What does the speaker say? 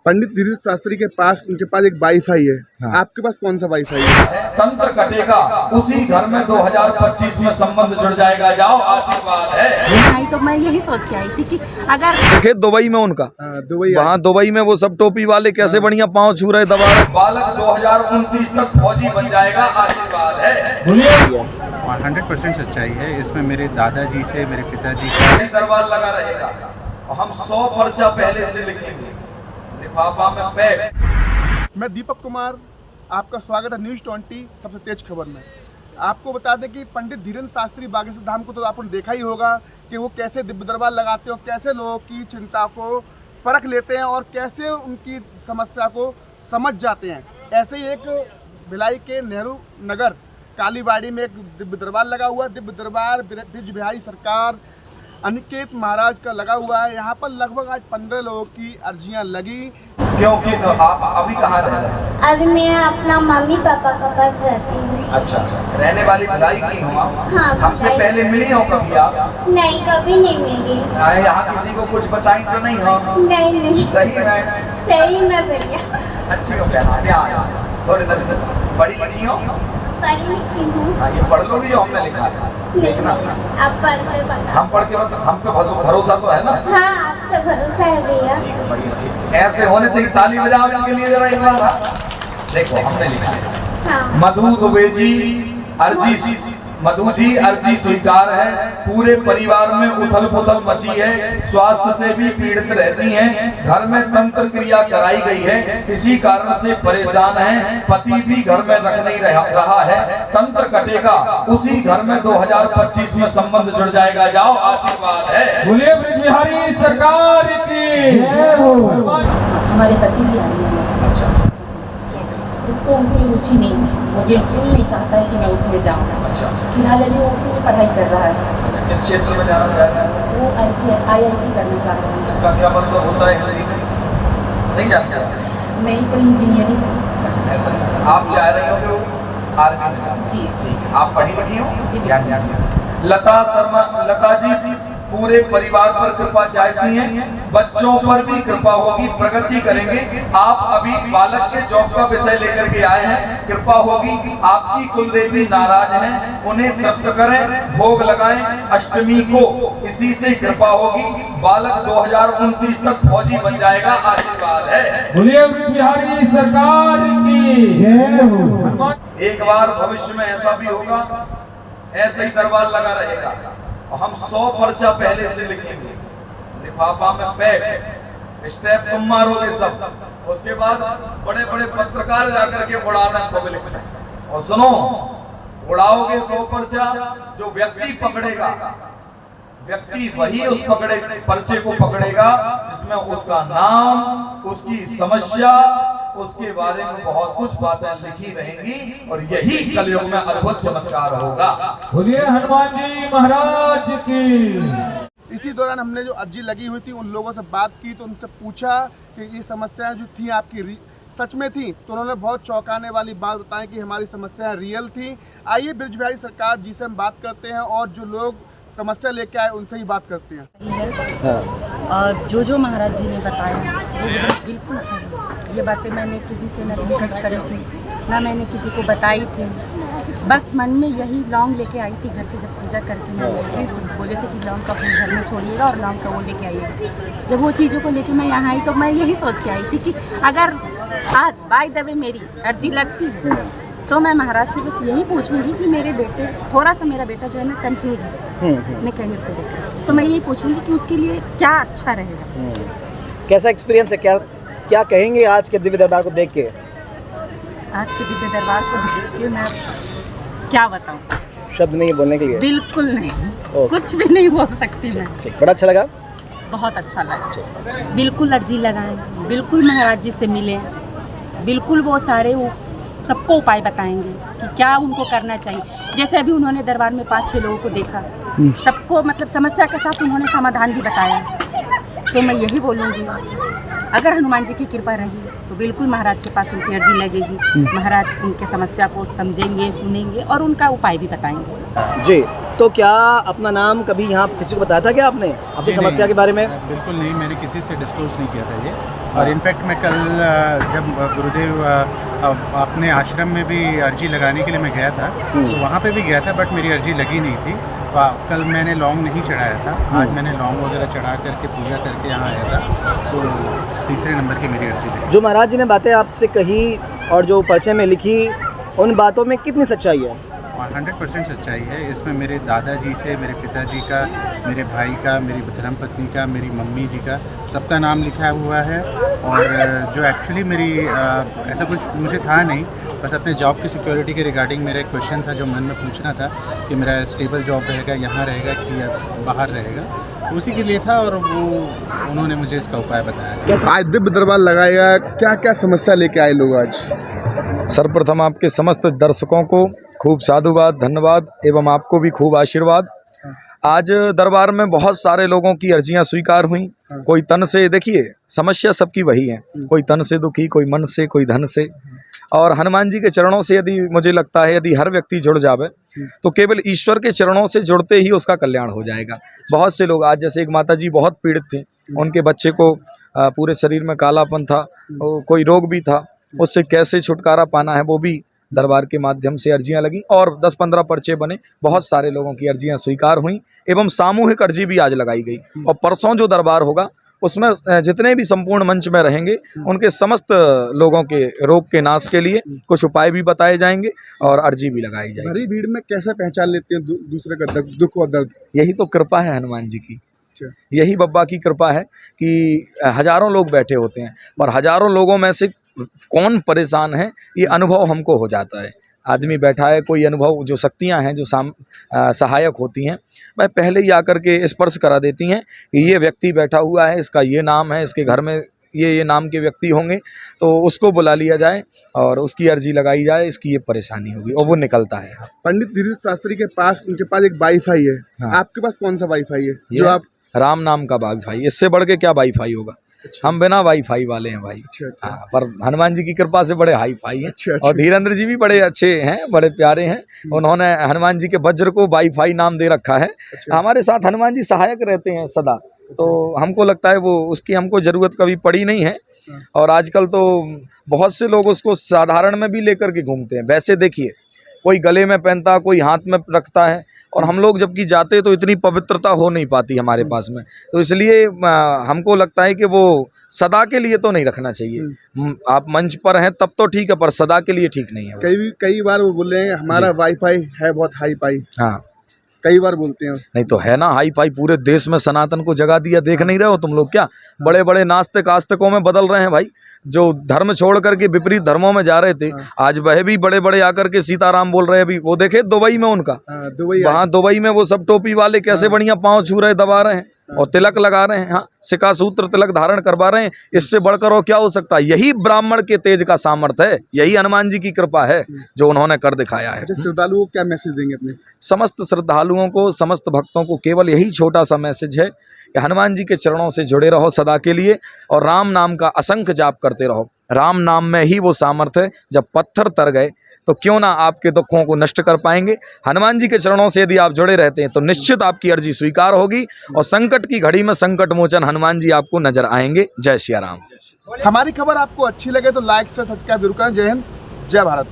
पंडित धीरेन्द्र शास्त्री के पास उनके पास एक वाईफाई है। हाँ। आपके पास कौन सा वाईफाई है? तंत्र कटेगा उसी घर में 2025 में संबंध जुड़ जाएगा। जाओ, आशीर्वाद है। तो मैं यही सोच के आई थी कि अगर देखे दुबई में उनका वहाँ दुबई में वो सब टोपी वाले कैसे बढ़िया पाँव छू रहे दबा रहे। बालक 2029 तक फौजी बन जाएगा। आशीर्वाद है। 100% सच्चाई है इसमें। मेरे दादाजी से मेरे पिताजी का दरबार लगा रहेगा और हम 100 पर्चा पहले से लिखेंगे लिफाफा में पैक। मैं दीपक कुमार, आपका स्वागत है न्यूज़ 20 सबसे तेज खबर में। आपको बता दें कि पंडित धीरेन्द्र शास्त्री बागेश्वर धाम को तो आपने देखा ही होगा कि वो कैसे दिव्य दरबार लगाते हैं और कैसे लोगों की चिंता को परख लेते हैं और कैसे उनकी समस्या को समझ जाते हैं। ऐसे ही एक भिलाई के नेहरू नगर कालीबाड़ी में एक दिव्य दरबार लगा हुआ है। दिव्य दरबार ब्रिज बिहारी सरकार अनिकेत महाराज का लगा हुआ है। यहाँ पर लगभग आज 15 लोगों की अर्जियाँ लगी। क्योंकि तो आप अभी कहाँ रह रहे हैं? अभी मैं अपना मम्मी पापा का पास रहती हूँ। अच्छा, रहने वाली भिलाई की हो आप? हाँ, हमसे पहले मिली हो कभी आप? नहीं, कभी नहीं मिली। यहाँ किसी को कुछ बताई तो नहीं हो? नहीं। सही है? सही में भैया। अच्छी हो गया। थोड़ी बड़ी लिखी हो? पढ़ी लिखी हूँ। ये पढ़ लोगी जो हमने लिखा है? नहीं, आप पढ़ के बता। हम पढ़ के हम पे भरोसा तो है ना? हाँ, आपसे भरोसा है भैया। ऐसे होने चाहिए। ताली बजाओ इनके लिए जरा एक बार। देखो हमने लिखा है। हाँ। मधु जी अर्जी स्वीकार है। पूरे परिवार में उथल पुथल मची है। स्वास्थ्य से भी पीड़ित रहती हैं। घर में तंत्र क्रिया कराई गई है। इसी कारण से परेशान है। पति भी घर में रख नहीं रहा है। तंत्र कटेगा उसी घर में 2025 में संबंध जुड़ जाएगा। जाओ, आशीर्वाद है। बोलिए ब्रिज बिहारी सरकार की। हमारे पति भी आए हैं। अच्छा, उसको उसमें रुचि नहीं है। वो बिल्कुल नहीं चाहता है कि मैं उसमें जाऊँ। अच्छा, फिलहाल अभी वो उसमें पढ़ाई कर रहा है। किस क्षेत्र में जाना चाहते हैं? वो IIT करना चाह रहा है। इसका क्या मतलब होता है? नहीं जानते? मैं ही कोई इंजीनियरिंग। ऐसा आप चाह रहे हो कि वो आर्मी में? जी। ठीक है। आप पढ़ी लिखी हो? जी। लता जी पूरे परिवार पर कृपा चाहती हैं। बच्चों पर भी कृपा होगी। प्रगति करेंगे। आप अभी बालक के जॉब का विषय लेकर के आए हैं। कृपा होगी। आपकी कुलदेवी नाराज हैं, उन्हें तृप्त करें, भोग लगाएं। अष्टमी को इसी से कृपा होगी। बालक 2029 तक फौजी बन जाएगा। आशीर्वाद है। बोलिए ब्रिज बिहारी सरकार की। एक बार भविष्य में ऐसा भी होगा, ऐसे ही दरबार लगा रहेगा और हम 100 पर्चा पहले से लिखेंगे लिफाफा में पैक। स्टेप तुम मारोगे सब। उसके बाद बड़े बड़े पत्रकार जाकर के उड़ा दें पब्लिक में। और सुनो, उड़ाओगे 100 पर्चा, जो व्यक्ति पकड़ेगा, व्यक्ति वही उस पर्चे को पकड़ेगा जिसमें उसका नाम, उसकी समस्या, उसके बारे में बहुत कुछ बातें लिखी रहेंगी और यही कलयुग में अद्भुत चमत्कार होगा। बोलिए हनुमान जी महाराज की। इसी दौरान हमने जो अर्जी लगी हुई थी उन लोगों से बात की तो उनसे पूछा कि ये समस्याएं जो थी आपकी सच में थी, तो उन्होंने बहुत चौंकाने वाली बात बताई कि हमारी समस्याएं रियल थी। आइए ब्रिज बिहारी सरकार जी से हम बात करते हैं और जो लोग समस्या लेके आए उनसे ही बात करते हैं। और जो महाराज जी ने बताया वो बिल्कुल सही। ये बातें मैंने किसी से न डिस्कस करी थी, ना मैंने किसी को बताई थी। बस मन में यही लौंग लेके आई थी घर से। जब पूजा करके मैं बोले थे कि लौंग का फूल घर में छोड़िएगा और लौंग का वो लेके आइएगा। जब वो चीज़ों को लेके मैं यहाँ आई तो मैं यही सोच के आई थी कि अगर आज बाय द वे मेरी अर्जी लगती है तो मैं महाराज से बस यही पूछूंगी कि मेरे बेटे, थोड़ा सा मेरा बेटा जो है ना कंफ्यूज है अपने करियर को लेकर, तो मैं यही पूछूंगी कि उसके लिए क्या अच्छा रहेगा। कैसा एक्सपीरियंस है? क्या कहेंगे आज के दिव्य दरबार को देख के? आज के दिव्य दरबार को देख के मैं क्या बताऊं, शब्द नहीं बोलने के लिए। बिल्कुल नहीं, कुछ भी नहीं बोल सकती मैं। ठीक, बड़ा अच्छा लगा। बहुत अच्छा लगा। बिल्कुल अर्जी लगाएं, बिल्कुल महाराज जी से मिलें, बिल्कुल वो सारे सबको उपाय बताएंगे कि क्या उनको करना चाहिए। जैसे अभी उन्होंने दरबार में 5-6 लोगों को देखा, सबको मतलब समस्या के साथ उन्होंने समाधान भी बताया। तो मैं यही बोलूँगी अगर हनुमान जी की कृपा रही तो बिल्कुल महाराज के पास उनकी अर्जी लगेगी। महाराज उनके समस्या को समझेंगे, सुनेंगे और उनका उपाय भी बताएंगे। जी, तो क्या अपना नाम कभी यहाँ किसी को बताया था क्या आपने अपनी समस्या के बारे में? बिल्कुल नहीं, मैंने किसी से डिस्क्लोज नहीं किया था ये। और इनफैक्ट मैं कल जब गुरुदेव अपने आश्रम में भी अर्जी लगाने के लिए मैं गया था, तो वहाँ पे भी गया था, बट मेरी अर्जी लगी नहीं थी। कल मैंने लौंग नहीं चढ़ाया था, आज मैंने लौंग वगैरह चढ़ा करके पूजा करके यहाँ आया था, तो तीसरे नंबर की मेरी अर्जी लगी। जो महाराज जी ने बातें आपसे कही और जो पर्चे में लिखी, उन बातों में कितनी सच्चाई है? 100% सच्चाई है। इसमें मेरे दादाजी से, मेरे पिताजी का, मेरे भाई का, मेरी धर्मपत्नी का, मेरी मम्मी जी का, सबका नाम लिखा हुआ है। और जो एक्चुअली मेरी ऐसा कुछ मुझे था नहीं, बस अपने जॉब की सिक्योरिटी के रिगार्डिंग मेरा एक क्वेश्चन था जो मन में पूछना था कि मेरा स्टेबल जॉब रहेगा, यहाँ रहेगा कि बाहर रहेगा, तो उसी के लिए था। और वो उन्होंने मुझे इसका उपाय बताया। आज दिव्य दरबार लगाया, क्या क्या समस्या लेके आए लोग आज? सर्वप्रथम आपके समस्त दर्शकों को खूब साधुवाद, धन्यवाद एवं आपको भी खूब आशीर्वाद। आज दरबार में बहुत सारे लोगों की अर्जियां स्वीकार हुई। कोई तन से, देखिए समस्या सबकी वही है, कोई तन से दुखी, कोई मन से, कोई धन से। और हनुमान जी के चरणों से यदि मुझे लगता है यदि हर व्यक्ति जुड़ जावे तो केवल ईश्वर के चरणों से जुड़ते ही उसका कल्याण हो जाएगा। बहुत से लोग आज, जैसे एक माता जी बहुत पीड़ित थी, उनके बच्चे को पूरे शरीर में कालापन था, कोई रोग भी था, उससे कैसे छुटकारा पाना है वो भी दरबार के माध्यम से अर्जियां लगी और 10-15 पर्चे बने। बहुत सारे लोगों की अर्जियां स्वीकार हुई एवं सामूहिक अर्जी भी आज लगाई गई। और परसों जो दरबार होगा उसमें जितने भी संपूर्ण मंच में रहेंगे उनके समस्त लोगों के रोग के नाश के लिए कुछ उपाय भी बताए जाएंगे और अर्जी भी लगाई जाएगी। भरी भीड़ में कैसे पहचान लेते हैं दूसरे का दुख और दर्द? यही तो कृपा है हनुमान जी की, यही बब्बा की कृपा है कि हजारों लोग बैठे होते हैं पर हजारों लोगों में से कौन परेशान है ये अनुभव हमको हो जाता है। आदमी बैठा है, कोई अनुभव, जो शक्तियां हैं जो सहायक होती हैं वह पहले ही आकर के स्पर्श करा देती हैं कि ये व्यक्ति बैठा हुआ है, इसका ये नाम है, इसके घर में ये नाम के व्यक्ति होंगे, तो उसको बुला लिया जाए और उसकी अर्जी लगाई जाए, इसकी ये परेशानी होगी और वो निकलता है। पंडित धीरेन्द्र शास्त्री के पास, उनके पास एक वाईफाई है। हाँ। आपके पास कौन सा वाईफाई है जो आप? राम नाम का वाईफाई, इससे बढ़ के क्या वाईफाई होगा। हम बिना वाईफाई वाले हैं भाई। अच्छा। हाँ, पर हनुमान जी की कृपा से बड़े हाई फाई हैं। अच्छा। और धीरेन्द्र जी भी बड़े अच्छे हैं, बड़े प्यारे हैं। उन्होंने हनुमान जी के वज्र को वाईफाई नाम दे रखा है। हमारे साथ हनुमान जी सहायक रहते हैं सदा, तो हमको लगता है वो उसकी हमको ज़रूरत कभी पड़ी नहीं है। और आजकल तो बहुत से लोग उसको साधारण में भी लेकर के घूमते हैं। वैसे देखिए, कोई गले में पहनता, कोई हाथ में रखता है, और हम लोग जबकि जाते तो इतनी पवित्रता हो नहीं पाती हमारे पास में, तो इसलिए हमको लगता है कि वो सदा के लिए तो नहीं रखना चाहिए। आप मंच पर हैं तब तो ठीक है, पर सदा के लिए ठीक नहीं है। कई बार वो बोले हैं हमारा वाईफाई है बहुत हाई फाई। हाँ, कई बार बोलते हैं। नहीं तो है ना हाई फाई, पूरे देश में सनातन को जगा दिया, देख नहीं रहे हो तुम लोग क्या? बड़े बड़े नास्तिक आस्तिकों में बदल रहे हैं भाई, जो धर्म छोड़ करके विपरीत धर्मों में जा रहे थे, आज वह भी बड़े बड़े आकर के सीताराम बोल रहे हैं। अभी वो देखे दुबई में उनका, वहाँ दुबई में वो सब टोपी वाले कैसे बढ़िया पाँव छू रहे, दबा रहे हैं और तिलक लगा रहे हैं। हाँ, सिका सूत्र तिलक धारण करवा रहे हैं। इससे बढ़कर और क्या हो सकता है? यही ब्राह्मण के तेज का सामर्थ्य है, यही हनुमान जी की कृपा है जो उन्होंने कर दिखाया है। श्रद्धालुओं को क्या मैसेज देंगे अपने? समस्त श्रद्धालुओं को, समस्त भक्तों को केवल यही छोटा सा मैसेज है कि हनुमान जी के चरणों से जुड़े रहो सदा के लिए और राम नाम का असंख्य जाप करते रहो। राम नाम में ही वो सामर्थ्य है, जब पत्थर तर गए तो क्यों ना आपके दुखों को नष्ट कर पाएंगे। हनुमान जी के चरणों से यदि आप जुड़े रहते हैं तो निश्चित आपकी अर्जी स्वीकार होगी और संकट की घड़ी में संकट मोचन हनुमान जी आपको नजर आएंगे। जय श्री राम। हमारी खबर आपको अच्छी लगे तो लाइक से सब्सक्राइब जरूर करें। जय हिंद, जय भारत।